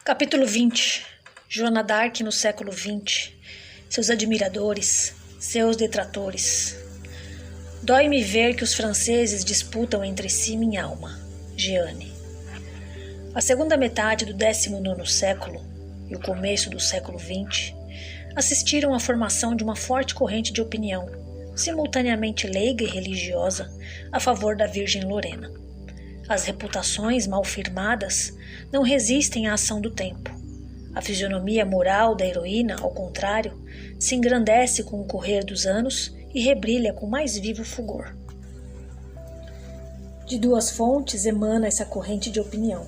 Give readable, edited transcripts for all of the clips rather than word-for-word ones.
Capítulo 20. Joana d'Arc no século XX. Seus admiradores, seus detratores. Dói-me ver que os franceses disputam entre si minha alma. Jeanne. A segunda metade do 19º século e o começo do século XX assistiram à formação de uma forte corrente de opinião, simultaneamente leiga e religiosa, a favor da Virgem Lorena. As reputações mal firmadas não resistem à ação do tempo. A fisionomia moral da heroína, ao contrário, se engrandece com o correr dos anos e rebrilha com mais vivo fulgor. De duas fontes emana essa corrente de opinião.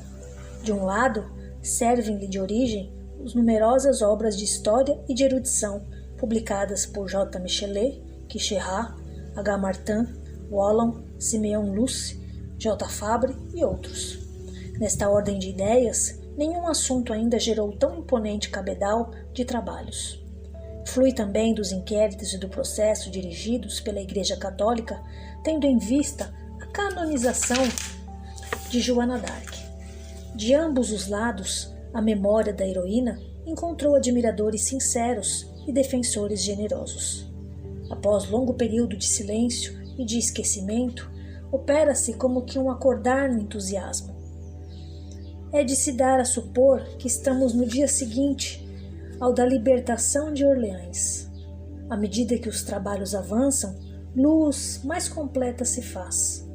De um lado, servem-lhe de origem as numerosas obras de história e de erudição publicadas por J. Michelet, Quicherat, H. Martin, Wallon, Simeon Luce, J. Fabre e outros. Nesta ordem de ideias, nenhum assunto ainda gerou tão imponente cabedal de trabalhos. Flui também dos inquéritos e do processo dirigidos pela Igreja Católica, tendo em vista a canonização de Joana d'Arc. De ambos os lados, a memória da heroína encontrou admiradores sinceros e defensores generosos. Após longo período de silêncio e de esquecimento, opera-se como que um acordar no entusiasmo. É de se dar a supor que estamos no dia seguinte ao da libertação de Orleans. À medida que os trabalhos avançam, luz mais completa se faz.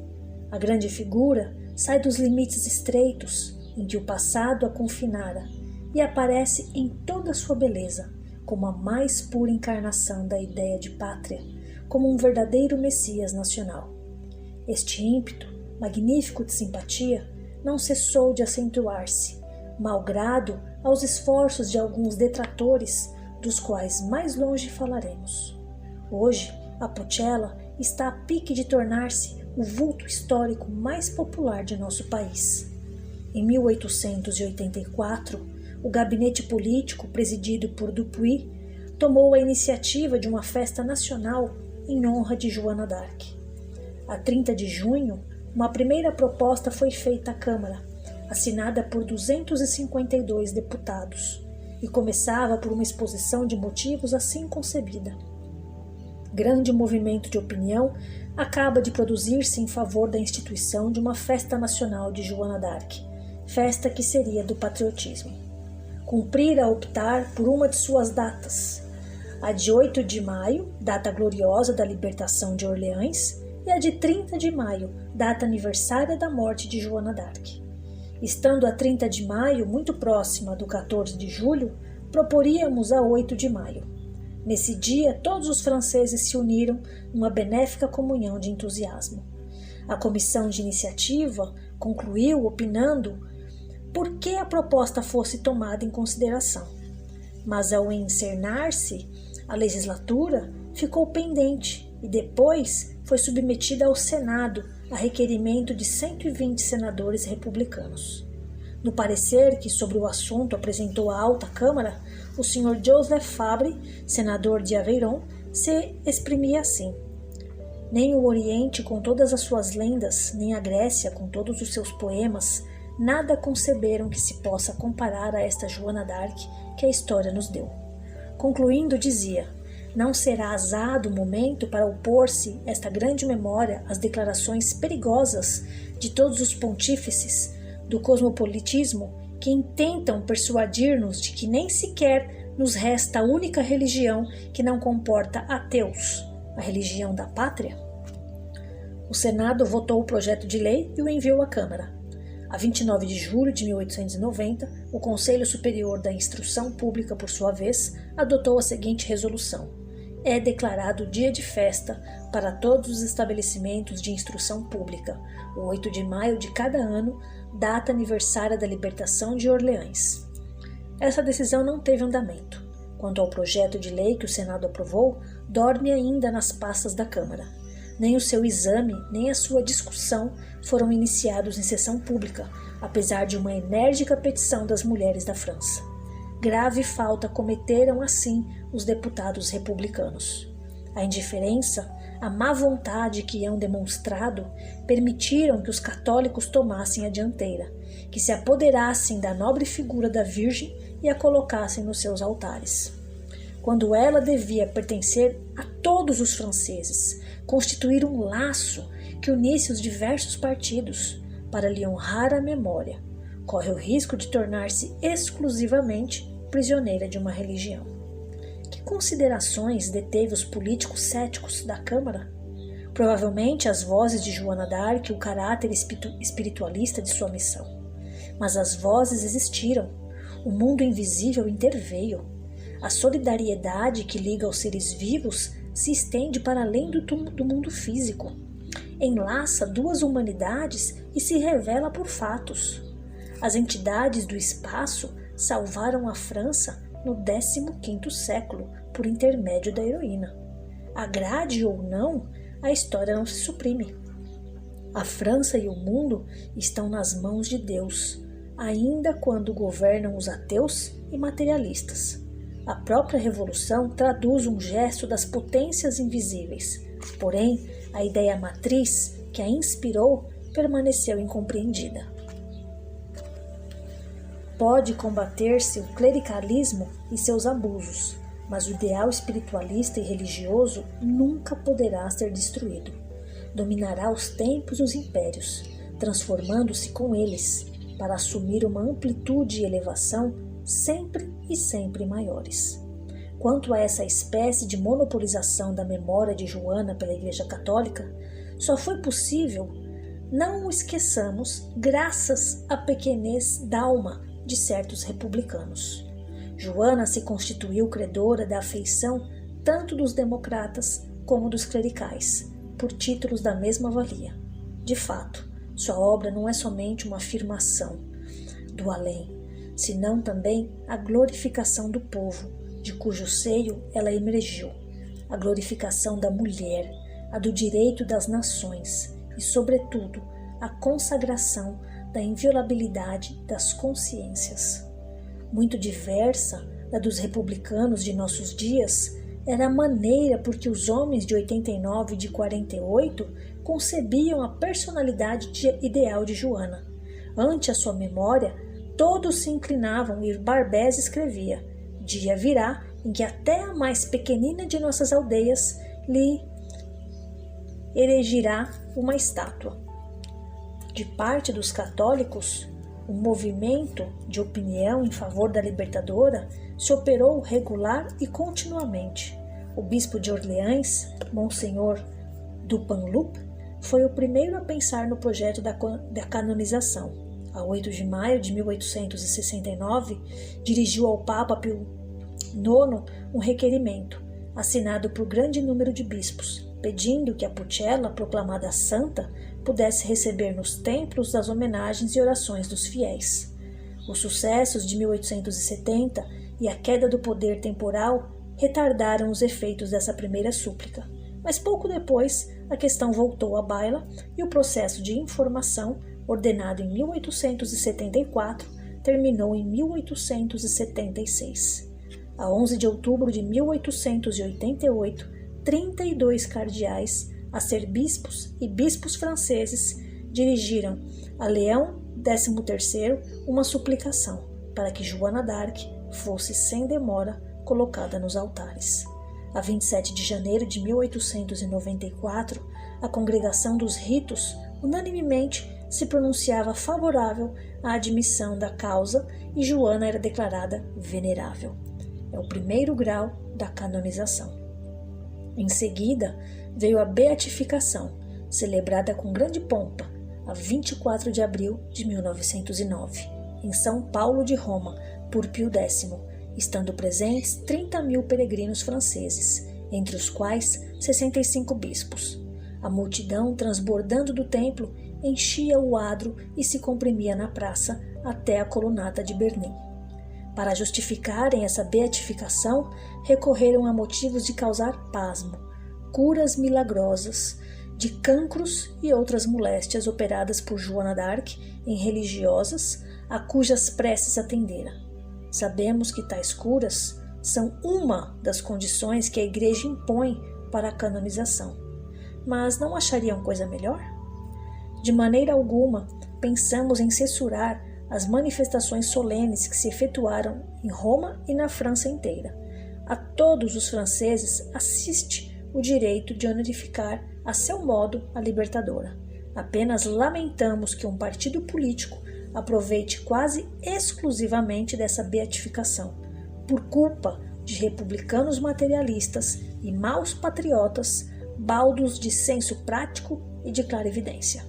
A grande figura sai dos limites estreitos em que o passado a confinara e aparece em toda a sua beleza, como a mais pura encarnação da ideia de pátria, como um verdadeiro Messias nacional. Este ímpeto, magnífico de simpatia, não cessou de acentuar-se, malgrado aos esforços de alguns detratores, dos quais mais longe falaremos. Hoje, a Pocella está a pique de tornar-se o vulto histórico mais popular de nosso país. Em 1884, o gabinete político, presidido por Dupuy, tomou a iniciativa de uma festa nacional em honra de Joana d'Arc. A 30 de junho, uma primeira proposta foi feita à Câmara, assinada por 252 deputados, e começava por uma exposição de motivos assim concebida. Grande movimento de opinião acaba de produzir-se em favor da instituição de uma festa nacional de Joana d'Arc, festa que seria do patriotismo. Cumprira optar por uma de suas datas, a de 8 de maio, data gloriosa da libertação de Orleans, e a de 30 de maio, data aniversária da morte de Joana d'Arc. Estando a 30 de maio muito próxima do 14 de julho, proporíamos a 8 de maio. Nesse dia, todos os franceses se uniram numa benéfica comunhão de entusiasmo. A comissão de iniciativa concluiu opinando por que a proposta fosse tomada em consideração. Mas ao encernar-se, a legislatura ficou pendente e depois foi submetida ao Senado a requerimento de 120 senadores republicanos. No parecer que sobre o assunto apresentou à Alta Câmara, o Sr. Joseph Fabre, senador de Aveyron, se exprimia assim: nem o Oriente com todas as suas lendas, nem a Grécia com todos os seus poemas, nada conceberam que se possa comparar a esta Joana d'Arc que a história nos deu. Concluindo, dizia: não será azado o momento para opor-se esta grande memória às declarações perigosas de todos os pontífices do cosmopolitismo que intentam persuadir-nos de que nem sequer nos resta a única religião que não comporta ateus, a religião da pátria? O Senado votou o projeto de lei e o enviou à Câmara. A 29 de julho de 1890, o Conselho Superior da Instrução Pública, por sua vez, adotou a seguinte resolução: é declarado dia de festa para todos os estabelecimentos de instrução pública, o 8 de maio de cada ano, data aniversária da libertação de Orleans. Essa decisão não teve andamento. Quanto ao projeto de lei que o Senado aprovou, dorme ainda nas pastas da Câmara. Nem o seu exame, nem a sua discussão foram iniciados em sessão pública, apesar de uma enérgica petição das mulheres da França. Grave falta cometeram, assim, os deputados republicanos. A indiferença, a má vontade que iam demonstrado permitiram que os católicos tomassem a dianteira, que se apoderassem da nobre figura da Virgem e a colocassem nos seus altares. Quando ela devia pertencer a todos os franceses, constituir um laço que unisse os diversos partidos para lhe honrar a memória, corre o risco de tornar-se exclusivamente prisioneira de uma religião. Que considerações deteve os políticos céticos da Câmara? Provavelmente as vozes de Joana d'Arc e o caráter espiritualista de sua missão. Mas as vozes existiram, o mundo invisível interveio. A solidariedade que liga os seres vivos se estende para além do mundo físico. Enlaça duas humanidades e se revela por fatos. As entidades do espaço salvaram a França no 15º século por intermédio da heroína. Agrade ou não, a história não se suprime. A França e o mundo estão nas mãos de Deus, ainda quando governam os ateus e materialistas. A própria Revolução traduz um gesto das potências invisíveis, porém, a ideia matriz que a inspirou permaneceu incompreendida. Pode combater-se o clericalismo e seus abusos, mas o ideal espiritualista e religioso nunca poderá ser destruído. Dominará os tempos e os impérios, transformando-se com eles, para assumir uma amplitude e elevação sempre e sempre maiores. Quanto a essa espécie de monopolização da memória de Joana pela Igreja Católica, só foi possível, não o esqueçamos, graças à pequenez d'alma de certos republicanos. Joana se constituiu credora da afeição tanto dos democratas como dos clericais, por títulos da mesma valia. De fato, sua obra não é somente uma afirmação do além, senão também a glorificação do povo, de cujo seio ela emergiu, a glorificação da mulher, a do direito das nações e, sobretudo, a consagração da inviolabilidade das consciências. Muito diversa da dos republicanos de nossos dias, era a maneira por que os homens de 89 e de 48 concebiam a personalidade ideal de Joana. Ante a sua memória, todos se inclinavam e Barbès escrevia: dia virá em que até a mais pequenina de nossas aldeias lhe erigirá uma estátua. De parte dos católicos, um movimento de opinião em favor da Libertadora se operou regular e continuamente. O bispo de Orleans, Monsenhor Dupanloup, foi o primeiro a pensar no projeto da canonização. A 8 de maio de 1869, dirigiu ao Papa Pio IX um requerimento, assinado por grande número de bispos, pedindo que a Pucella, proclamada santa, pudesse receber nos templos as homenagens e orações dos fiéis. Os sucessos de 1870 e a queda do poder temporal retardaram os efeitos dessa primeira súplica, mas pouco depois a questão voltou à baila e o processo de informação, ordenado em 1874, terminou em 1876. A 11 de outubro de 1888, 32 cardeais, a ser bispos e bispos franceses, dirigiram a Leão XIII uma suplicação para que Joana d'Arc fosse sem demora colocada nos altares. A 27 de janeiro de 1894, a Congregação dos Ritos unanimemente se pronunciava favorável à admissão da causa e Joana era declarada venerável. É o primeiro grau da canonização. Em seguida, veio a beatificação, celebrada com grande pompa, a 24 de abril de 1909, em São Paulo de Roma, por Pio X, estando presentes 30.000 peregrinos franceses, entre os quais 65 bispos. A multidão, transbordando do templo, enchia o adro e se comprimia na praça até a colunata de Berlim. Para justificarem essa beatificação, recorreram a motivos de causar pasmo, curas milagrosas de cancros e outras moléstias operadas por Joana d'Arc em religiosas a cujas preces atendera. Sabemos que tais curas são uma das condições que a Igreja impõe para a canonização. mas não achariam coisa melhor? De maneira alguma pensamos em censurar as manifestações solenes que se efetuaram em Roma e na França inteira. A todos os franceses assiste o direito de honorificar a seu modo a Libertadora. Apenas lamentamos que um partido político aproveite quase exclusivamente dessa beatificação, por culpa de republicanos materialistas e maus patriotas, baldos de senso prático e de clarividência.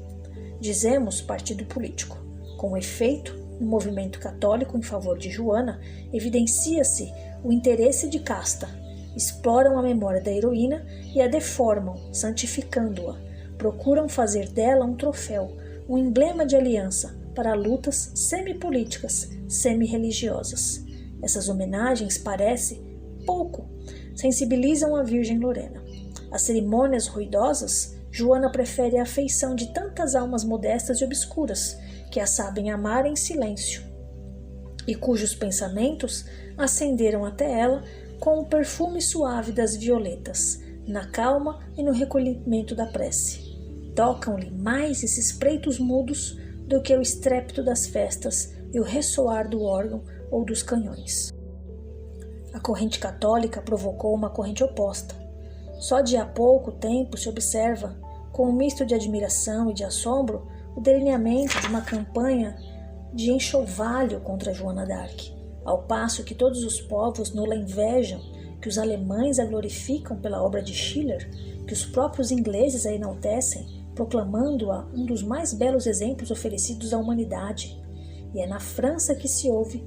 Dizemos partido político. Com efeito, no movimento católico em favor de Joana, evidencia-se o interesse de casta. Exploram a memória da heroína e a deformam, santificando-a. Procuram fazer dela um troféu, um emblema de aliança para lutas semipolíticas, semi-religiosas. Essas homenagens, parece, pouco sensibilizam a Virgem Lorena. As cerimônias ruidosas, Joana prefere a afeição de tantas almas modestas e obscuras, que a sabem amar em silêncio, e cujos pensamentos ascenderam até ela com o perfume suave das violetas, na calma e no recolhimento da prece. Tocam-lhe mais esses preitos mudos do que o estrépito das festas e o ressoar do órgão ou dos canhões. A corrente católica provocou uma corrente oposta. Só de há pouco tempo se observa, com um misto de admiração e de assombro, o delineamento de uma campanha de enxovalho contra Joana d'Arc, ao passo que todos os povos nola invejam, que os alemães a glorificam pela obra de Schiller, que os próprios ingleses a enaltecem, proclamando-a um dos mais belos exemplos oferecidos à humanidade. E é na França que se ouve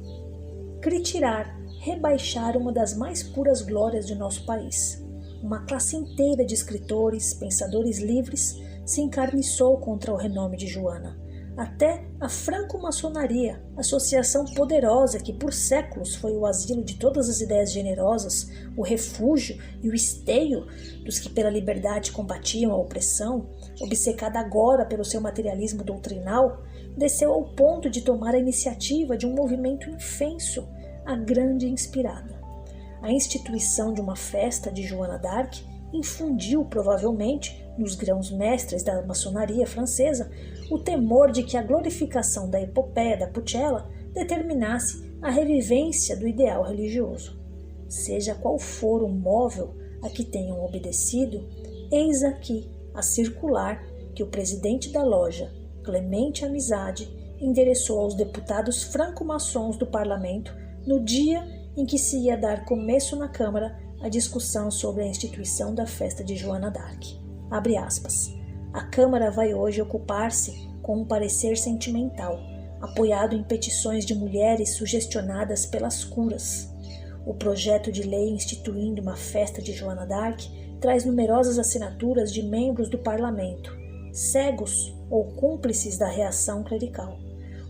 critirar, rebaixar uma das mais puras glórias de nosso país. Uma classe inteira de escritores, pensadores livres, se encarniçou contra o renome de Joana. Até a franco-maçonaria, associação poderosa que por séculos foi o asilo de todas as ideias generosas, o refúgio e o esteio dos que pela liberdade combatiam a opressão, obcecada agora pelo seu materialismo doutrinal, desceu ao ponto de tomar a iniciativa de um movimento infenso, a Grande Inspirada. A instituição de uma festa de Joana d'Arc infundiu, provavelmente, nos grãos-mestres da maçonaria francesa, o temor de que a glorificação da epopeia da Pucella determinasse a revivência do ideal religioso. Seja qual for o móvel a que tenham obedecido, eis aqui a circular que o presidente da loja, Clemente Amizade, endereçou aos deputados franco-maçons do parlamento no dia em que se ia dar começo na Câmara a discussão sobre a instituição da festa de Joana d'Arc. Abre aspas. A Câmara vai hoje ocupar-se com um parecer sentimental, apoiado em petições de mulheres sugestionadas pelas curas. O projeto de lei instituindo uma festa de Joana d'Arc traz numerosas assinaturas de membros do parlamento, cegos ou cúmplices da reação clerical.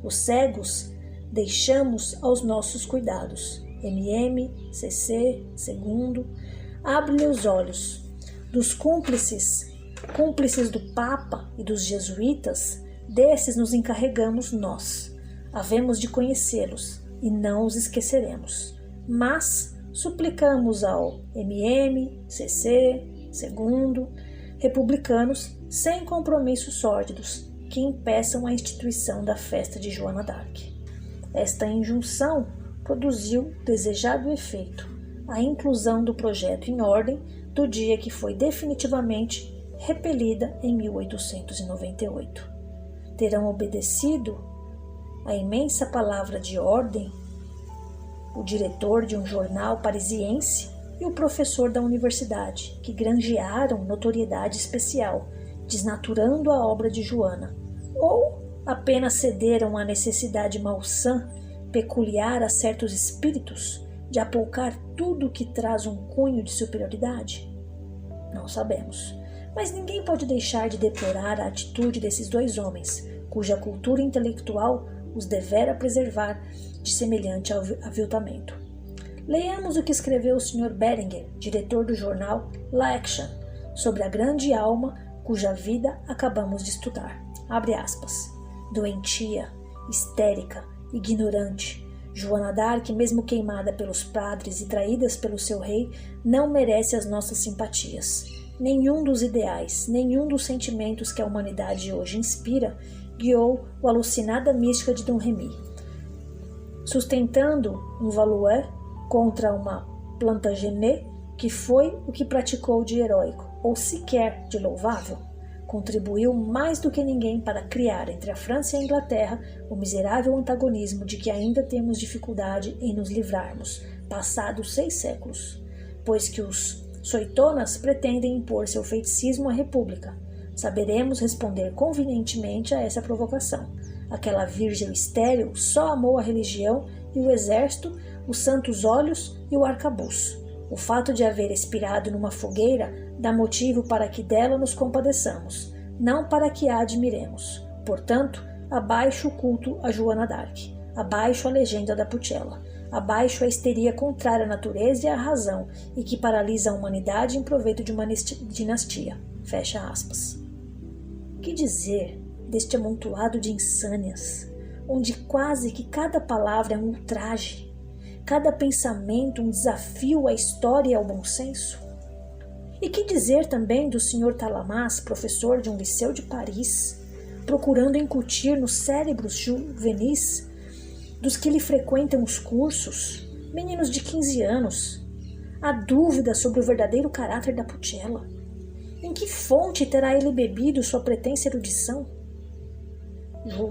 Os cegos deixamos aos nossos cuidados. MM, CC, segundo, abre-lhe os olhos. Dos cúmplices do Papa e dos jesuítas, desses nos encarregamos nós. Havemos de conhecê-los e não os esqueceremos. Mas suplicamos ao MM, CC, segundo, republicanos sem compromissos sórdidos que impeçam a instituição da festa de Joana d'Arc. Esta injunção produziu desejado efeito, a inclusão do projeto em ordem do dia que foi definitivamente repelida em 1898. Terão obedecido a imensa palavra de ordem o diretor de um jornal parisiense e o professor da universidade, que granjearam notoriedade especial, desnaturando a obra de Joana, ou apenas cederam à necessidade malsã peculiar a certos espíritos de apoucar tudo que traz um cunho de superioridade? Não sabemos, mas ninguém pode deixar de deplorar a atitude desses dois homens, cuja cultura intelectual os devera preservar de semelhante aviltamento. Leiamos o que escreveu o Sr. Beringer, diretor do jornal L'Action, sobre a grande alma cuja vida acabamos de estudar. Abre aspas. Doentia, histérica, ignorante, Joana d'Arc, mesmo queimada pelos padres e traídas pelo seu rei, não merece as nossas simpatias. nenhum dos ideais, nenhum dos sentimentos que a humanidade hoje inspira guiou o alucinada mística de Dom Remy. Sustentando um Valois contra uma Plantagenet, que foi o que praticou de heróico, ou sequer de louvável, contribuiu mais do que ninguém para criar entre a França e a Inglaterra o miserável antagonismo de que ainda temos dificuldade em nos livrarmos, passados 6 séculos, pois que os soitonas pretendem impor seu feiticismo à República. Saberemos responder convenientemente a essa provocação. Aquela virgem estéril só amou a religião e o exército, os santos óleos e o arcabouço. O fato de haver expirado numa fogueira dá motivo para que dela nos compadeçamos, não para que a admiremos. Portanto, abaixo o culto a Joana d'Arc, abaixo a legenda da Pucella, abaixo a histeria contrária à natureza e à razão e que paralisa a humanidade em proveito de uma dinastia. Fecha aspas. Que dizer deste amontoado de insânias, onde quase que cada palavra é um ultraje, cada pensamento um desafio à história e ao bom senso? E que dizer também do Sr. Talamas, professor de um liceu de Paris, procurando incutir nos cérebros juvenis dos que lhe frequentam os cursos, meninos de 15 anos, a dúvida sobre o verdadeiro caráter da Pucella? Em que fonte terá ele bebido sua pretensa erudição?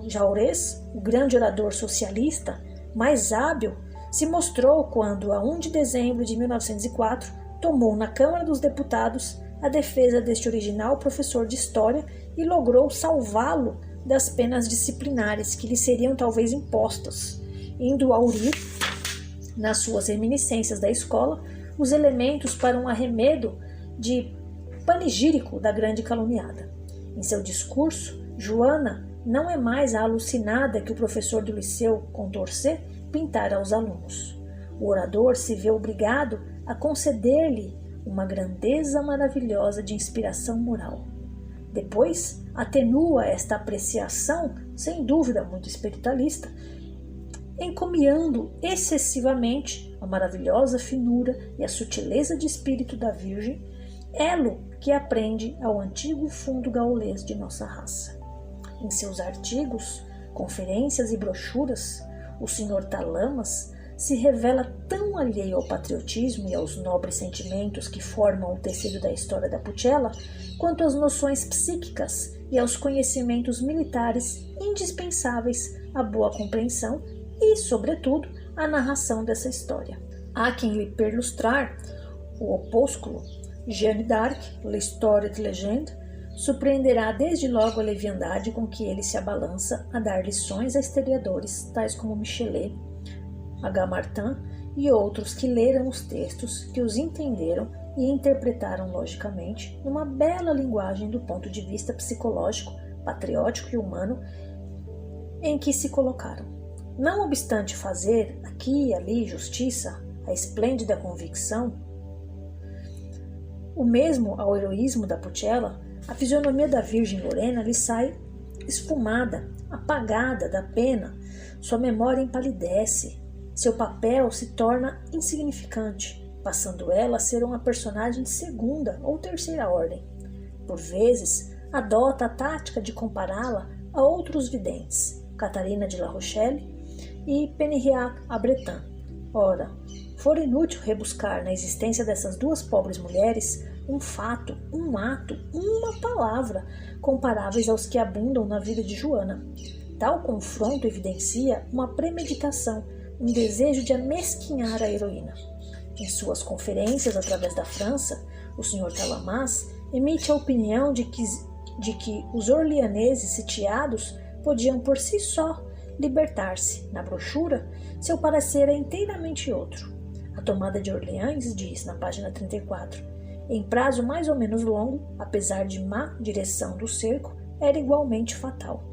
Jaurès, o grande orador socialista, mais hábil, se mostrou quando, a 1 de dezembro de 1904, tomou na Câmara dos Deputados a defesa deste original professor de História e logrou salvá-lo das penas disciplinares que lhe seriam talvez impostas, indo aurir, nas suas reminiscências da escola, os elementos para um arremedo de panegírico da grande caluniada. Em seu discurso, Joana não é mais a alucinada que o professor do liceu Condorcet pintara aos alunos. O orador se vê obrigado a conceder-lhe uma grandeza maravilhosa de inspiração moral. Depois, atenua esta apreciação, sem dúvida muito espiritualista, encomiando excessivamente a maravilhosa finura e a sutileza de espírito da Virgem, elo que aprende ao antigo fundo gaulês de nossa raça. Em seus artigos, conferências e brochuras, o Sr. Talamas se revela tão alheio ao patriotismo e aos nobres sentimentos que formam o tecido da história da Pucella, quanto às noções psíquicas e aos conhecimentos militares indispensáveis à boa compreensão e, sobretudo, à narração dessa história. Há quem lhe perlustrar o opúsculo Jeanne d'Arc, l'Histoire de Legende, surpreenderá desde logo a leviandade com que ele se abalança a dar lições a historiadores tais como Michelet, H. Martin e outros que leram os textos, que os entenderam e interpretaram logicamente numa bela linguagem do ponto de vista psicológico, patriótico e humano em que se colocaram. Não obstante fazer aqui e ali justiça à esplêndida convicção, o mesmo ao heroísmo da Pucella, a fisionomia da Virgem Lorena lhe sai esfumada, apagada da pena, sua memória empalidece, seu papel se torna insignificante, passando ela a ser uma personagem de segunda ou terceira ordem. Por vezes, adota a tática de compará-la a outros videntes, Catarina de La Rochelle e Penriac a Breton. Ora, for inútil rebuscar na existência dessas duas pobres mulheres um fato, um ato, uma palavra comparáveis aos que abundam na vida de Joana. Tal confronto evidencia uma premeditação, um desejo de amesquinhar a heroína. Em suas conferências através da França, o Sr. Talamas emite a opinião de que os orleaneses sitiados podiam por si só libertar-se. Na brochura, seu parecer é inteiramente outro. A tomada de Orleans, diz na página 34, em prazo mais ou menos longo, apesar de má direção do cerco, era igualmente fatal.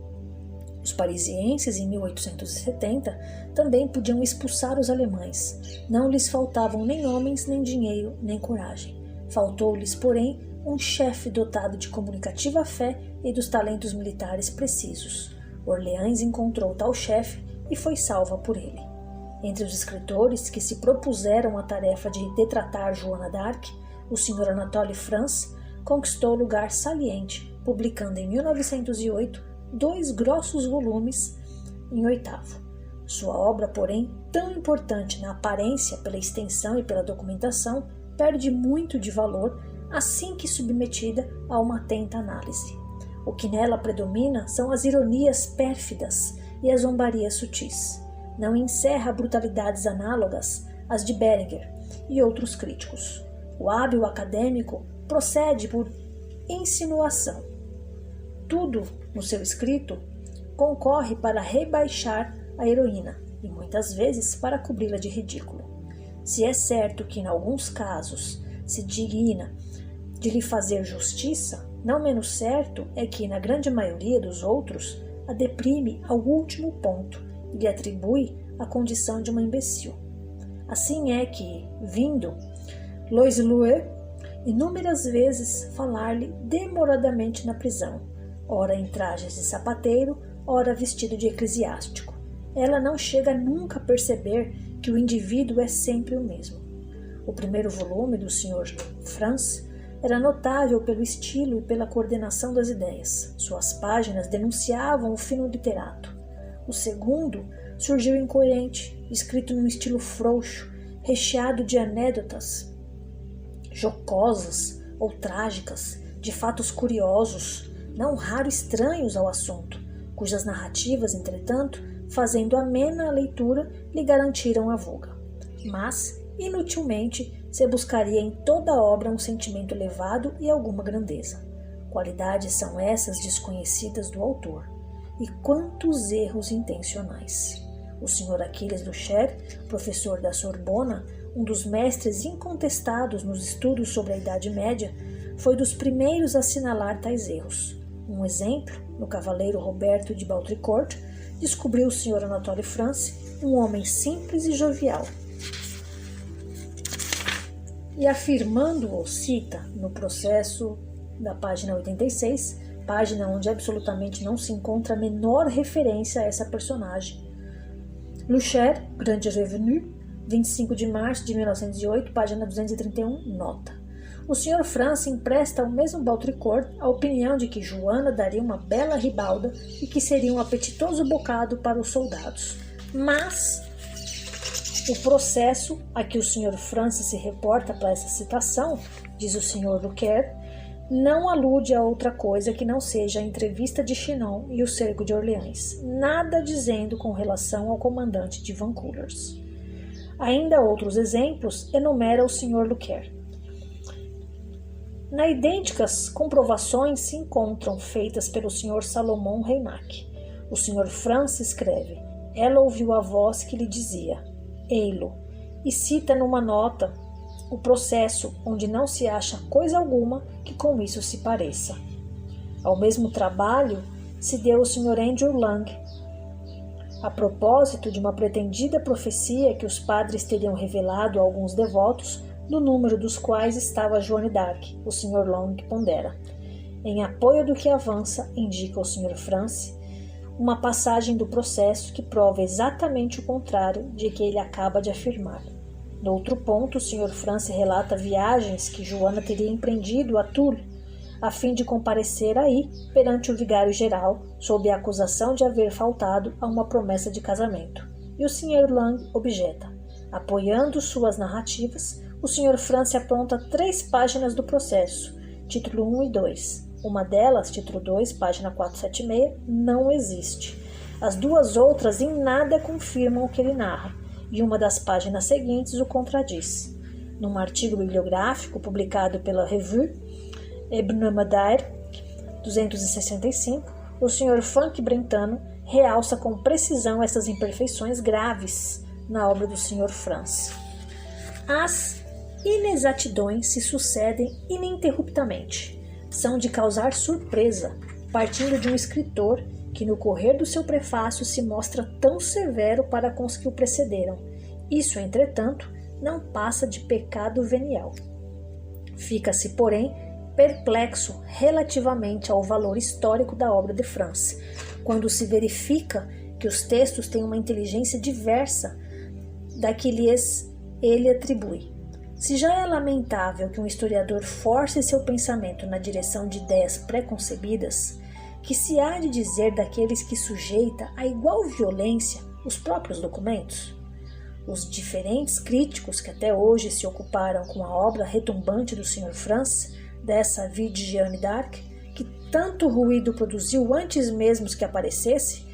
Os parisienses, em 1870, também podiam expulsar os alemães. Não lhes faltavam nem homens, nem dinheiro, nem coragem. Faltou-lhes, porém, um chefe dotado de comunicativa fé e dos talentos militares precisos. Orleans encontrou tal chefe e foi salva por ele. Entre os escritores que se propuseram a tarefa de retratar Joana d'Arc, o Sr. Anatole France conquistou lugar saliente, publicando em 1908 2 grossos volumes em oitavo. Sua obra, porém, tão importante na aparência pela extensão e pela documentação, perde muito de valor assim que submetida a uma atenta análise. O que nela predomina são as ironias pérfidas e as zombarias sutis. Não encerra brutalidades análogas às de Berenguer e outros críticos. O hábil acadêmico procede por insinuação. Tudo no seu escrito concorre para rebaixar a heroína e muitas vezes para cobri-la de ridículo. Se é certo que em alguns casos se digna de lhe fazer justiça, não menos certo é que na grande maioria dos outros a deprime ao último ponto e lhe atribui a condição de uma imbecil. Assim é que, vindo Lois Louet inúmeras vezes falar-lhe demoradamente na prisão, ora em trajes de sapateiro, ora vestido de eclesiástico, ela não chega nunca a perceber que o indivíduo é sempre o mesmo. O primeiro volume do Sr. Franz era notável pelo estilo e pela coordenação das ideias. Suas páginas denunciavam o fino literato. O segundo surgiu incoerente, escrito num estilo frouxo, recheado de anedotas jocosas ou trágicas, de fatos curiosos, não raro estranhos ao assunto, cujas narrativas, entretanto, fazendo amena a leitura, lhe garantiram a voga. Mas, inutilmente, se buscaria em toda a obra um sentimento elevado e alguma grandeza. Qualidades são essas desconhecidas do autor. E quantos erros intencionais! O Sr. Achilles Loucher, professor da Sorbona, um dos mestres incontestados nos estudos sobre a Idade Média, foi dos primeiros a assinalar tais erros. Um exemplo, no cavaleiro Roberto de Baudricourt, descobriu o Sr. Anatole France, um homem simples e jovial. E afirmando-o, cita no processo da página 86, página onde absolutamente não se encontra a menor referência a essa personagem. Loucher, Grande Revenu, 25 de março de 1908, página 231, nota. O Sr. France empresta ao mesmo Baudricourt a opinião de que Joana daria uma bela ribalda e que seria um apetitoso bocado para os soldados. Mas o processo a que o Sr. France se reporta para essa citação, diz o Sr. Loucher, não alude a outra coisa que não seja a entrevista de Chinon e o cerco de Orleans, nada dizendo com relação ao comandante de Vancoulers. Ainda outros exemplos enumera o Sr. Loucher. Na idênticas comprovações se encontram feitas pelo Sr. Salomon Reinach. O Sr. France escreve: ela ouviu a voz que lhe dizia, ei-lo, e cita numa nota o processo onde não se acha coisa alguma que com isso se pareça. Ao mesmo trabalho se deu o Sr. Andrew Lang, a propósito de uma pretendida profecia que os padres teriam revelado a alguns devotos, no número dos quais estava Joane d'Arc, o Sr. Long pondera. Em apoio do que avança, indica o Sr. France, uma passagem do processo que prova exatamente o contrário de que ele acaba de afirmar. No outro ponto, o Sr. France relata viagens que Joana teria empreendido a Tours, a fim de comparecer aí perante o vigário-geral, sob a acusação de haver faltado a uma promessa de casamento. E o Sr. Lang objeta. Apoiando suas narrativas, o Sr. France aponta 3 páginas do processo, título 1 e 2. Uma delas, título 2, página 476, não existe. As 2 outras em nada confirmam o que ele narra, e uma das páginas seguintes o contradiz. Num artigo bibliográfico publicado pela Revue Hebdomadaire 265, o Sr. Frank Brentano realça com precisão essas imperfeições graves na obra do Sr. France. As inexatidões se sucedem ininterruptamente. São de causar surpresa, partindo de um escritor que no correr do seu prefácio se mostra tão severo para com os que o precederam. Isso, entretanto, não passa de pecado venial. Fica-se, porém, perplexo relativamente ao valor histórico da obra de France, quando se verifica que os textos têm uma inteligência diversa da que lhes ele atribui. Se já é lamentável que um historiador force seu pensamento na direção de ideias preconcebidas, que se há de dizer daqueles que sujeita a igual violência os próprios documentos? Os diferentes críticos que até hoje se ocuparam com a obra retumbante do Sr. Francis, dessa Vie de Jeanne d'Arc, que tanto ruído produziu antes mesmo que aparecesse,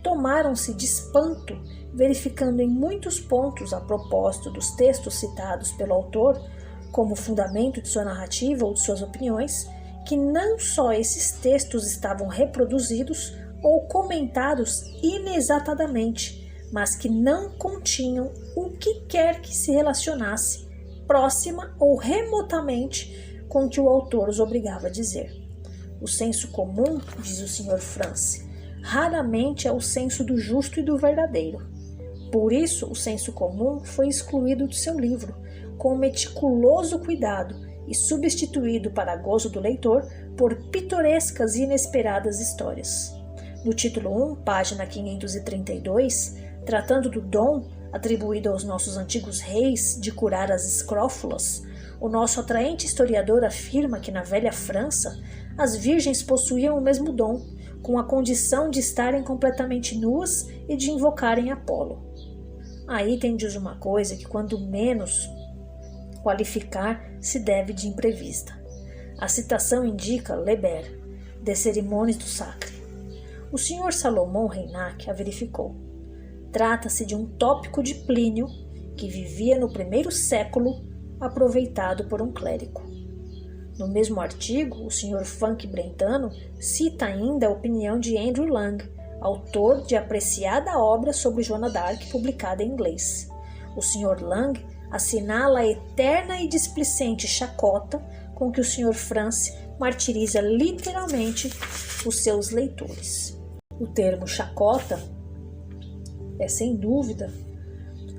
tomaram-se de espanto, verificando em muitos pontos a propósito dos textos citados pelo autor como fundamento de sua narrativa ou de suas opiniões, que não só esses textos estavam reproduzidos ou comentados inexatamente, mas que não continham o que quer que se relacionasse, próxima ou remotamente, com o que o autor os obrigava a dizer. O senso comum, diz o Sr. Francis, raramente é o senso do justo e do verdadeiro. Por isso, o senso comum foi excluído do seu livro, com meticuloso cuidado, e substituído para gozo do leitor por pitorescas e inesperadas histórias. No título 1, página 532, tratando do dom atribuído aos nossos antigos reis de curar as escrófulas, o nosso atraente historiador afirma que na velha França as virgens possuíam o mesmo dom, com a condição de estarem completamente nuas e de invocarem Apolo. Aí tem diz uma coisa que, quando menos qualificar, se deve de imprevista. A citação indica Leber, de Cerimônias do Sacre. O Sr. Salomão Reinach a verificou. Trata-se de um tópico de Plínio, que vivia no primeiro século, aproveitado por um clérigo. No mesmo artigo, o Sr. Funk Brentano cita ainda a opinião de Andrew Lang, autor de apreciada obra sobre Joana d'Arc publicada em inglês. O Sr. Lang assinala a eterna e displicente chacota com que o Sr. Francis martiriza literalmente os seus leitores. O termo chacota é, sem dúvida,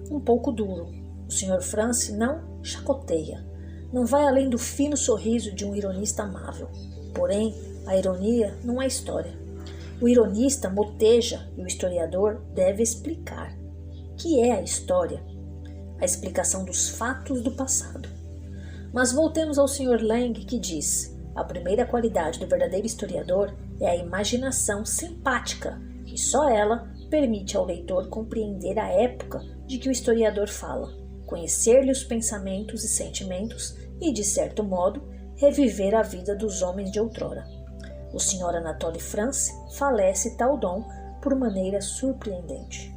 um pouco duro. O Sr. Francis não chacoteia, não vai além do fino sorriso de um ironista amável. Porém, a ironia não é história. O ironista moteja e o historiador deve explicar. Que é a história? A explicação dos fatos do passado. Mas voltemos ao Sr. Lang, que diz: a primeira qualidade do verdadeiro historiador é a imaginação simpática, e só ela permite ao leitor compreender a época de que o historiador fala, conhecer-lhe os pensamentos e sentimentos e, de certo modo, reviver a vida dos homens de outrora. O Sr. Anatole France falece tal dom por maneira surpreendente.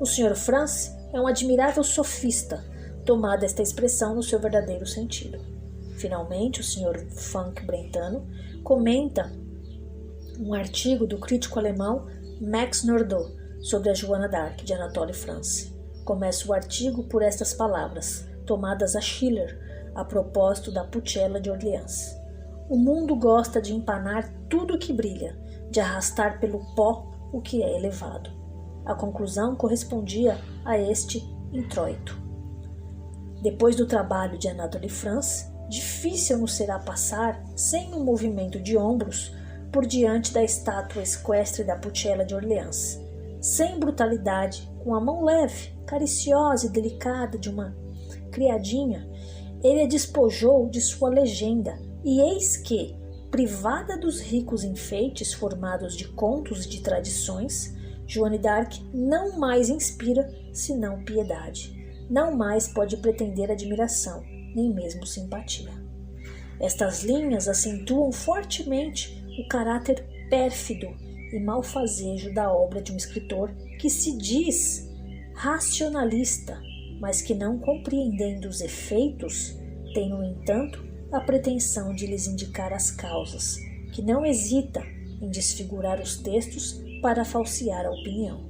O Sr. France é um admirável sofista, tomada esta expressão no seu verdadeiro sentido. Finalmente, o Sr. Funk Brentano comenta um artigo do crítico alemão Max Nordau sobre a Joana d'Arc de Anatole France. Começa o artigo por estas palavras, tomadas a Schiller, a propósito da Pucella de Orleans. O mundo gosta de empanar tudo o que brilha, de arrastar pelo pó o que é elevado. A conclusão correspondia a este introito. Depois do trabalho de Anatole France, difícil nos será passar, sem um movimento de ombros, por diante da estátua equestre da Pucella de Orleans. Sem brutalidade, com a mão leve, cariciosa e delicada de uma criadinha, ele a despojou de sua legenda, e eis que, privada dos ricos enfeites formados de contos e de tradições, Joana d'Arc não mais inspira senão piedade, não mais pode pretender admiração, nem mesmo simpatia. Estas linhas acentuam fortemente o caráter pérfido e malfazejo da obra de um escritor que se diz racionalista, mas que, não compreendendo os efeitos, tem, no entanto, a pretensão de lhes indicar as causas, que não hesita em desfigurar os textos para falsear a opinião.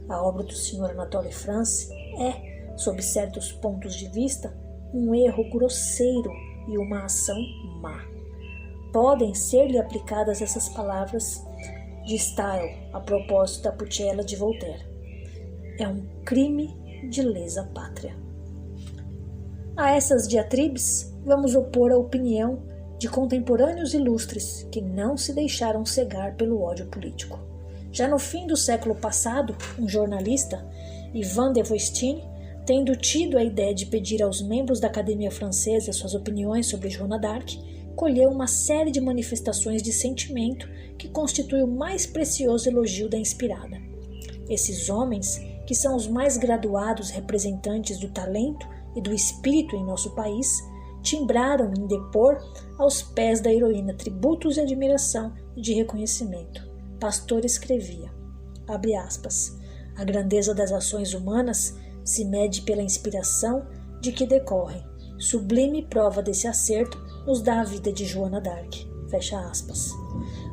A obra do Sr. Anatole France é, sob certos pontos de vista, um erro grosseiro e uma ação má. Podem ser-lhe aplicadas essas palavras de Style a propósito da Pucella de Voltaire. É um crime de lesa pátria. A essas diatribes, vamos opor a opinião de contemporâneos ilustres que não se deixaram cegar pelo ódio político. Já no fim do século passado, um jornalista, Ivan de Voistine, Tendo tido a ideia de pedir aos membros da Academia Francesa suas opiniões sobre Joana d'Arc, colheu uma série de manifestações de sentimento que constitui o mais precioso elogio da inspirada. Esses homens, que são os mais graduados representantes do talento e do espírito em nosso país, timbraram em depor aos pés da heroína tributos de admiração e de reconhecimento. Pastor escrevia, abre aspas, a grandeza das ações humanas se mede pela inspiração de que decorrem. Sublime prova desse acerto nos dá a vida de Joana d'Arc. Fecha aspas.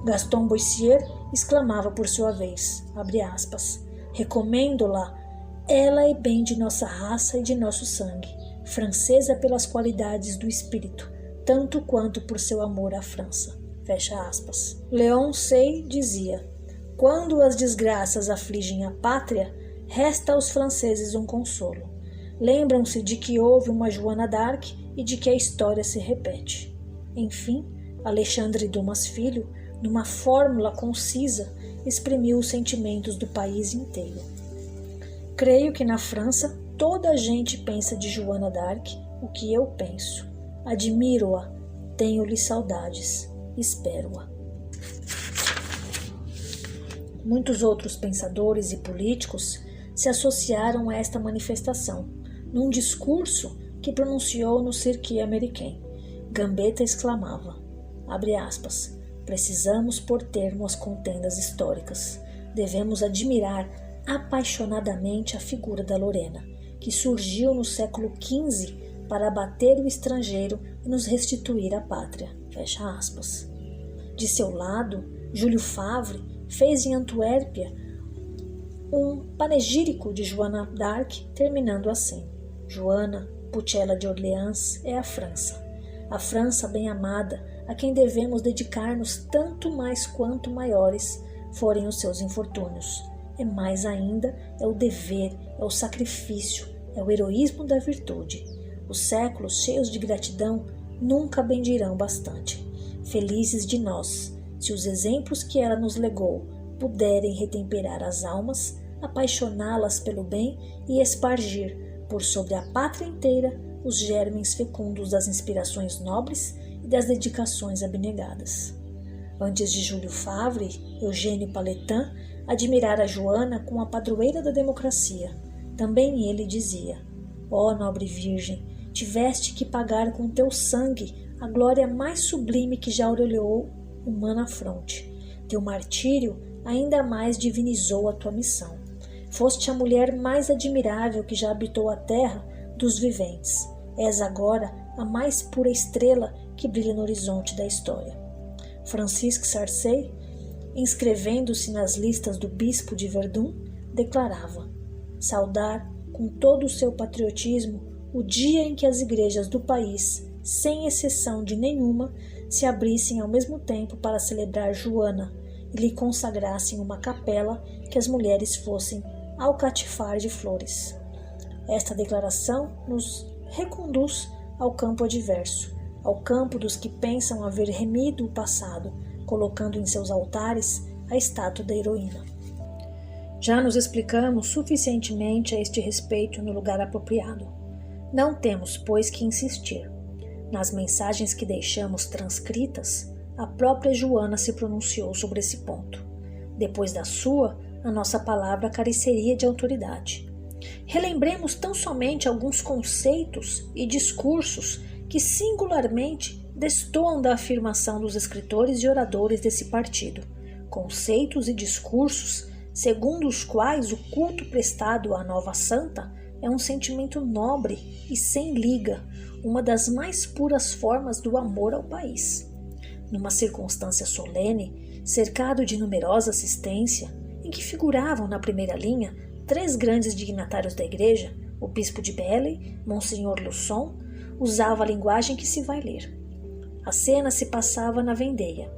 Gaston Boissier exclamava por sua vez, abre aspas, recomendo-la, ela é bem de nossa raça e de nosso sangue, francesa pelas qualidades do espírito, tanto quanto por seu amor à França. Fecha aspas. Leon Say dizia, quando as desgraças afligem a pátria, resta aos franceses um consolo. Lembram-se de que houve uma Joana d'Arc e de que a história se repete. Enfim, Alexandre Dumas Filho, numa fórmula concisa, exprimiu os sentimentos do país inteiro. Creio que na França toda a gente pensa de Joana d'Arc o que eu penso. Admiro-a, tenho-lhe saudades, espero-a. Muitos outros pensadores e políticos se associaram a esta manifestação, num discurso que pronunciou no Circuit Américain. Gambetta exclamava, abre aspas, precisamos pôr termo às contendas históricas. Devemos admirar apaixonadamente a figura da Lorena, que surgiu no século XV para abater o estrangeiro e nos restituir a pátria. Fecha aspas. De seu lado, Júlio Favre fez em Antuérpia um panegírico de Joana d'Arc, terminando assim. Joana, Pucella de Orleans, é a França bem amada, a quem devemos dedicar-nos tanto mais quanto maiores forem os seus infortúnios. É mais ainda, é o dever, é o sacrifício, é o heroísmo da virtude. Os séculos cheios de gratidão nunca bendirão bastante. Felizes de nós, se os exemplos que ela nos legou puderem retemperar as almas, apaixoná-las pelo bem e espargir, por sobre a pátria inteira, os germens fecundos das inspirações nobres e das dedicações abnegadas. Antes de Júlio Favre, Eugênio Paletin admirara Joana como a padroeira da democracia. Também ele dizia, ó nobre virgem, tiveste que pagar com teu sangue a glória mais sublime que já aureolou humana fronte. Teu martírio ainda mais divinizou a tua missão. Foste a mulher mais admirável que já habitou a terra dos viventes. És agora a mais pura estrela que brilha no horizonte da história. Francisque Sarcey, inscrevendo-se nas listas do bispo de Verdun, declarava saudar com todo o seu patriotismo o dia em que as igrejas do país, sem exceção de nenhuma, se abrissem ao mesmo tempo para celebrar Joana e lhe consagrassem uma capela que as mulheres fossem alcatifar de flores. Esta declaração nos reconduz ao campo adverso, ao campo dos que pensam haver remido o passado, colocando em seus altares a estátua da heroína. Já nos explicamos suficientemente a este respeito no lugar apropriado. Não temos, pois, que insistir. Nas mensagens que deixamos transcritas, a própria Joana se pronunciou sobre esse ponto. Depois da sua, a nossa palavra careceria de autoridade. Relembremos tão somente alguns conceitos e discursos que singularmente destoam da afirmação dos escritores e oradores desse partido, conceitos e discursos segundo os quais o culto prestado à nova santa é um sentimento nobre e sem liga, uma das mais puras formas do amor ao país. Numa circunstância solene, cercado de numerosa assistência, em que figuravam na primeira linha 3 grandes dignatários da igreja, o bispo de Belley, Monsenhor Luçon, usava a linguagem que se vai ler. A cena se passava na Vendeia,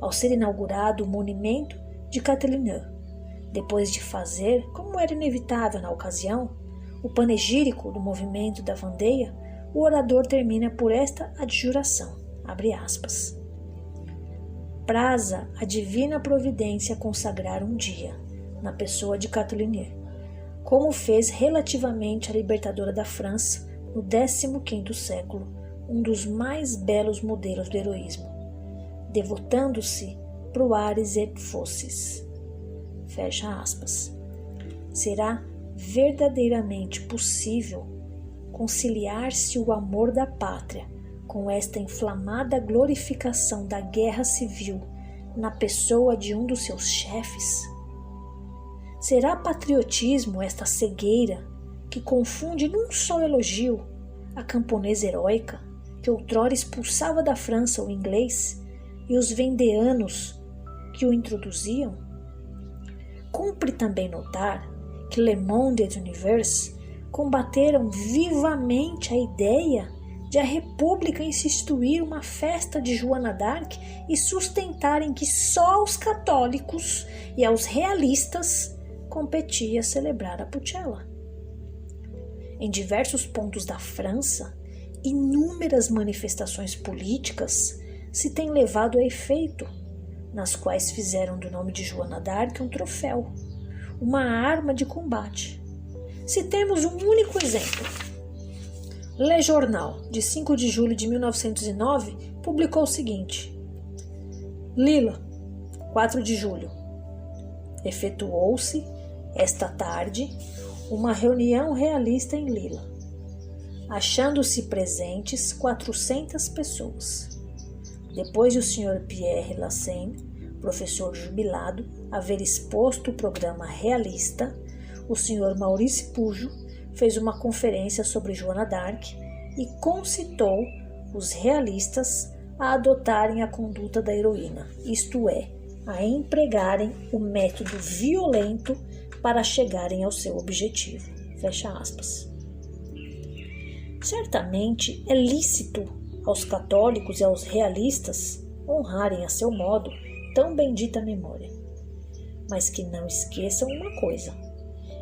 ao ser inaugurado o monumento de Catelineu. Depois de fazer, como era inevitável na ocasião, o panegírico do movimento da Vendeia, o orador termina por esta adjuração, abre aspas. Praza a divina providência consagrar um dia, na pessoa de Catelineu, como fez relativamente a libertadora da França no 15º século, um dos mais belos modelos do heroísmo, devotando-se proares et fossis. Fecha aspas. Será verdadeiramente possível conciliar-se o amor da pátria com esta inflamada glorificação da guerra civil na pessoa de um dos seus chefes? Será patriotismo esta cegueira que confunde num só elogio a camponesa heróica que outrora expulsava da França o inglês e os vendeanos que o introduziam? Cumpre também notar que Le Monde et l'Univers combateram vivamente a ideia de a República instituir uma festa de Joana d'Arc e sustentarem que só aos católicos e aos realistas competia celebrar a Pucella. Em diversos pontos da França, inúmeras manifestações políticas se têm levado a efeito, nas quais fizeram do nome de Joana d'Arc um troféu, uma arma de combate. Citemos um único exemplo. Le Journal, de 5 de julho de 1909, publicou o seguinte: Lille, 4 de julho. Efetuou-se, esta tarde, uma reunião realista em Lille, achando-se presentes 400 pessoas. Depois de o Sr. Pierre Lassaigne, professor jubilado, haver exposto o programa realista, o Sr. Maurice Pujo fez uma conferência sobre Joana d'Arc e concitou os realistas a adotarem a conduta da heroína, isto é, a empregarem o método violento para chegarem ao seu objetivo. Fecha aspas. Certamente é lícito aos católicos e aos realistas honrarem a seu modo tão bendita memória, mas que não esqueçam uma coisa,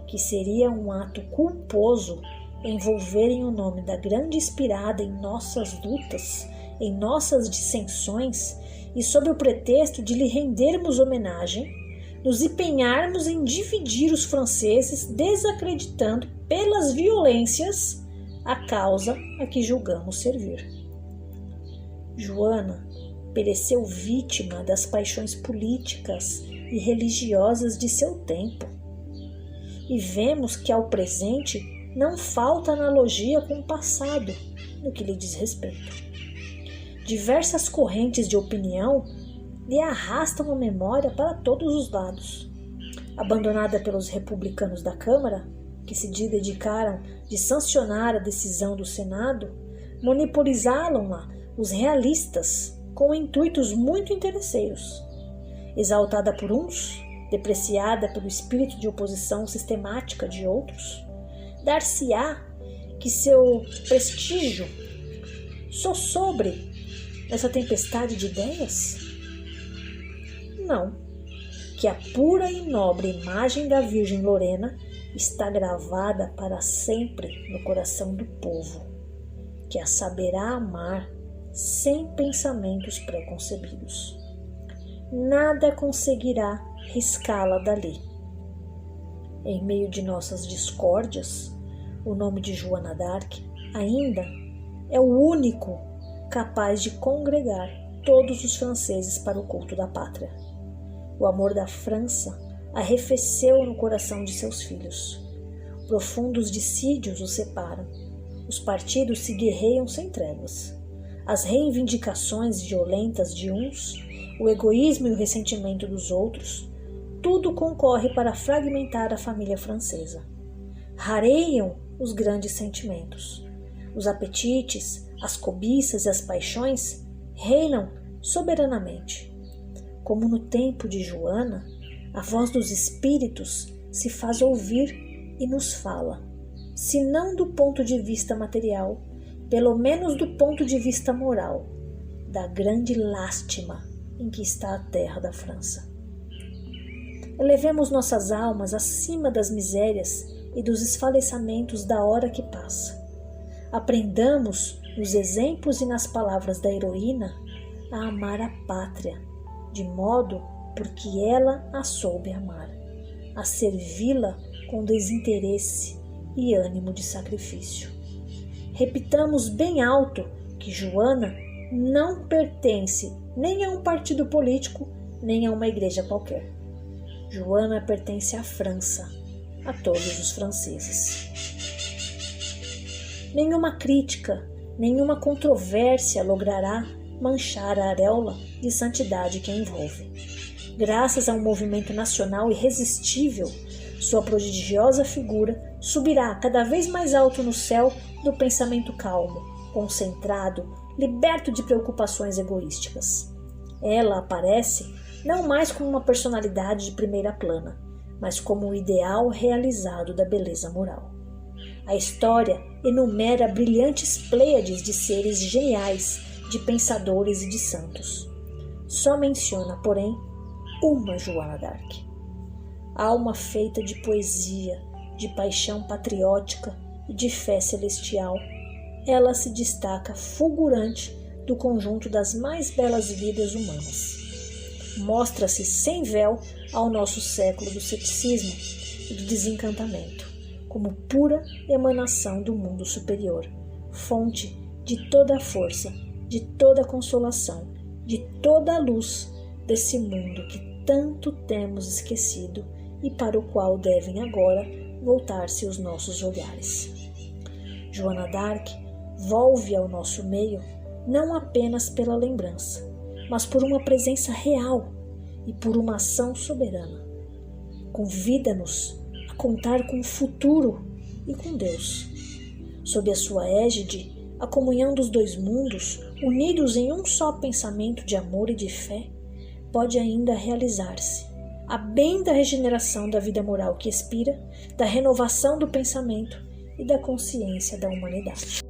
que seria um ato culposo envolverem o nome da grande inspirada em nossas lutas, em nossas dissensões, e sob o pretexto de lhe rendermos homenagem, nos empenharmos em dividir os franceses, desacreditando pelas violências a causa a que julgamos servir. Joana pereceu vítima das paixões políticas e religiosas de seu tempo. E vemos que ao presente não falta analogia com o passado no que lhe diz respeito. Diversas correntes de opinião lhe arrastam a memória para todos os lados. Abandonada pelos republicanos da Câmara, que se dedicaram de sancionar a decisão do Senado, monopolizaram-na os realistas com intuitos muito interesseiros. Exaltada por uns, depreciada pelo espírito de oposição sistemática de outros, dar-se-á que seu prestígio sossobre essa tempestade de ideias? Não, que a pura e nobre imagem da Virgem Lorena está gravada para sempre no coração do povo, que a saberá amar sem pensamentos preconcebidos. Nada conseguirá riscá-la dali. Em meio de nossas discórdias, o nome de Joana d'Arc ainda é o único capaz de congregar todos os franceses para o culto da pátria. O amor da França arrefeceu no coração de seus filhos. Profundos dissídios os separam. Os partidos se guerreiam sem trevas. As reivindicações violentas de uns, o egoísmo e o ressentimento dos outros, tudo concorre para fragmentar a família francesa. Rareiam os grandes sentimentos. Os apetites, as cobiças e as paixões reinam soberanamente. Como no tempo de Joana, a voz dos espíritos se faz ouvir e nos fala, se não do ponto de vista material, pelo menos do ponto de vista moral, da grande lástima em que está a terra da França. Elevemos nossas almas acima das misérias e dos esfaleçamentos da hora que passa. Aprendamos, nos exemplos e nas palavras da heroína, a amar a pátria, de modo porque ela a soube amar, a servi-la com desinteresse e ânimo de sacrifício. Repitamos bem alto que Joana não pertence nem a um partido político, nem a uma igreja qualquer. Joana pertence à França, a todos os franceses. Nenhuma crítica, nenhuma controvérsia logrará manchar a auréola de santidade que a envolve. Graças a um movimento nacional irresistível, sua prodigiosa figura subirá cada vez mais alto no céu do pensamento calmo, concentrado, liberto de preocupações egoísticas. Ela aparece não mais como uma personalidade de primeira plana, mas como o ideal realizado da beleza moral. A história enumera brilhantes pleiades de seres geniais, de pensadores e de santos. Só menciona, porém, uma Joana d'Arc. Alma feita de poesia, de paixão patriótica e de fé celestial, ela se destaca fulgurante do conjunto das mais belas vidas humanas. Mostra-se sem véu ao nosso século do ceticismo e do desencantamento, como pura emanação do mundo superior, fonte de toda a força, de toda a consolação, de toda a luz desse mundo que tanto temos esquecido e para o qual devem agora voltar-se os nossos olhares. Joana d'Arc volve ao nosso meio não apenas pela lembrança, mas por uma presença real e por uma ação soberana. Convida-nos a contar com o futuro e com Deus. Sob a sua égide, a comunhão dos dois mundos, unidos em um só pensamento de amor e de fé, pode ainda realizar-se, a bem da regeneração da vida moral que expira, da renovação do pensamento e da consciência da humanidade.